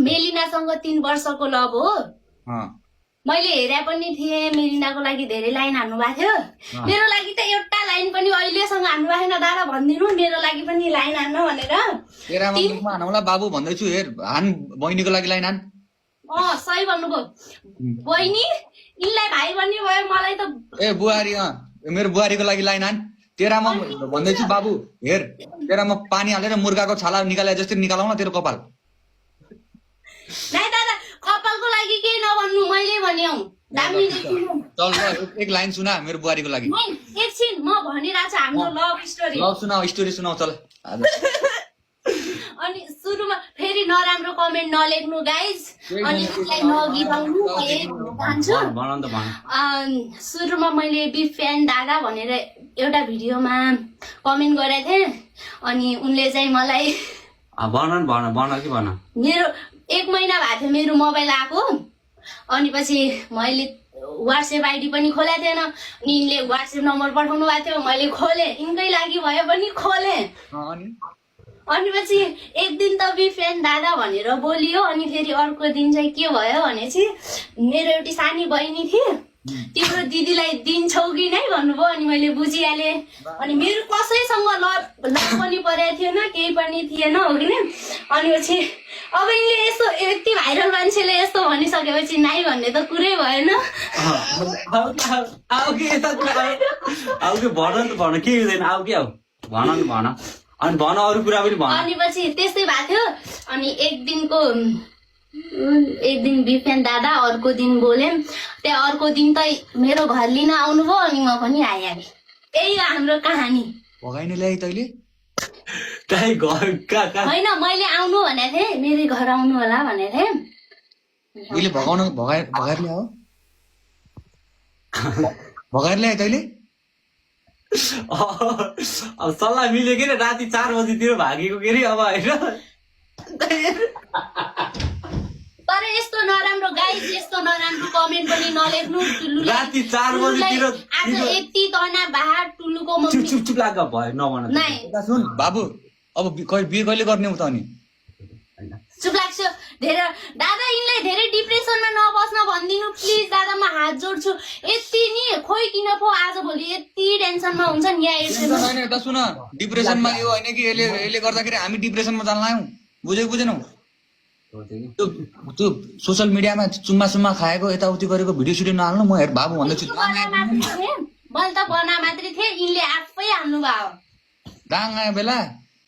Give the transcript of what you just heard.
मेलिनासँग 3 वर्षको लभ हो। मैले हेरे पनि थिएँ, मेलिनाको लागि धेरै लाइन हान्नु भएको थियो। मेरो लागि त एउटा लाइन पनि अहिलेसँग हान्नु भएको छैन। दादा भनिदिनु मेरो लागि पनि लाइन हान्न भनेर। हानौला बाबु भन्दैछु, हेर हान बहिनीको लागि लाइन हान। सही भन्नुभयो बहिनी, यिनलाई भाइ भन्ने भयो, मलाई त ए बुहारी मेरो बुहारीको लागि लाइन हान। तेरामा भन्दैछु बाबु, हेर तेरामा पानी हालेर मुर्गाको छाला निकाले जस्तै निकालौ न तेरो कपाल। नाइ दादा कपालको लागि केही नभन्नु, मैले भन्यौ दामी देखिनु। चल एक लाइन सुना मेरो बुहारीको लागि। एकछिन म भनिरहेको छु हाम्रो लभ स्टोरी। लभ सुनाऊ, स्टोरी सुनाऊ चल। अनि सुरुमा फेरि नराम्रो कमेन्ट नलेख्नु गाइज, अनि त्यसलाई नगिराउनु। सुरुमा मैले बिग फ्यान दादा भनेर एउटा भिडियोमा कमेन्ट गरेको थिएँ। अनि उनले चाहिँ मलाई मेरो 1 महिना भएको थियो मेरो मोबाइल आएको। अनि पछि मैले व्हाट्सएप आइडी पनि खोलेको थिएन। अनि यिनले व्हाट्सएप नम्बर पठाउनु भएको थियो, मैले खोलेँ, यिनकै लागि भयो पनि खोलेँ। अनि पछि एक दिन त बी फ्रेन्ड दादा भनेर बोलियो। अनि फेरि अर्को दिन चाहिँ के भयो भने चाहिँ मेरो एउटी सानी बहिनी थिए, तिम्रो दिदीलाई दिन्छौ कि नै भन्नुभयो। अनि मैले बुझिहालेँ। अनि मेरो कसैसँग लभ पनि परेको थिएन, केही पनि थिएन हो कि न। अनि पछि अब यिनले यस्तो यति भाइरल मान्छेले यस्तो भनिसकेपछि नाइ भन्ने त कुरै भएन। अनि भन अरू कुरा पनि भन। अनि पछि त्यस्तै भएको थियो। अनि एक दिन बिफेन दादा, अर्को दिन बोलेँ। त्यहाँ अर्को दिन त मेरो घर लिन आउनुभयो। अनि म पनि आइहालेँ। यही हो हाम्रो कहानी। भगाइने ल्याए तैँले? होइन मैले आउनु भनेको थिएँ, मेरै घर आउनु होला भनेको थिएँ। उहिले भगाएर ल्यायो? भगाएर ल्याए तैँले? अब सल्लाह मिल्यो के राति 4 बजीतिर भागेको के अरे। अब होइन तर यस्तो नराम्रो गाइस, यस्तो नराम्रो कमेन्ट पनि नलेख्नु। राति 4 बजीतिर आज यति तना बाहर टुल्लुको मम्मी चुप लाग भयो नभन। सुन बाबु, अब बिहे कहिले गर्ने हो त? अनि चुप लाग्छ धेरै दादा। यिनलाई धेरै डिप्रेसनमा नबस्न भनिदिनु प्लिज दादा, म हात जोड्छु। यति नि खोइ किन पो आज भोलि यति टेन्सनमा हुन्छ नि यहाँ। सुन डिप्रेसनमा यो होइन कि यसले गर्दाखेरि हामी डिप्रेसनमा जान लाग्यौँ, बुझेनौ? त्यो सोसियल मिडियामा चुम्मा खाएको यताउति गरेको भिडियो सिडियो नहाल्नु। म हेर बाबु भन्दैछु, मैले त बना मात्रै थिएँ, यिनले आफै हाल्नु भयो। दाङ आयो बेला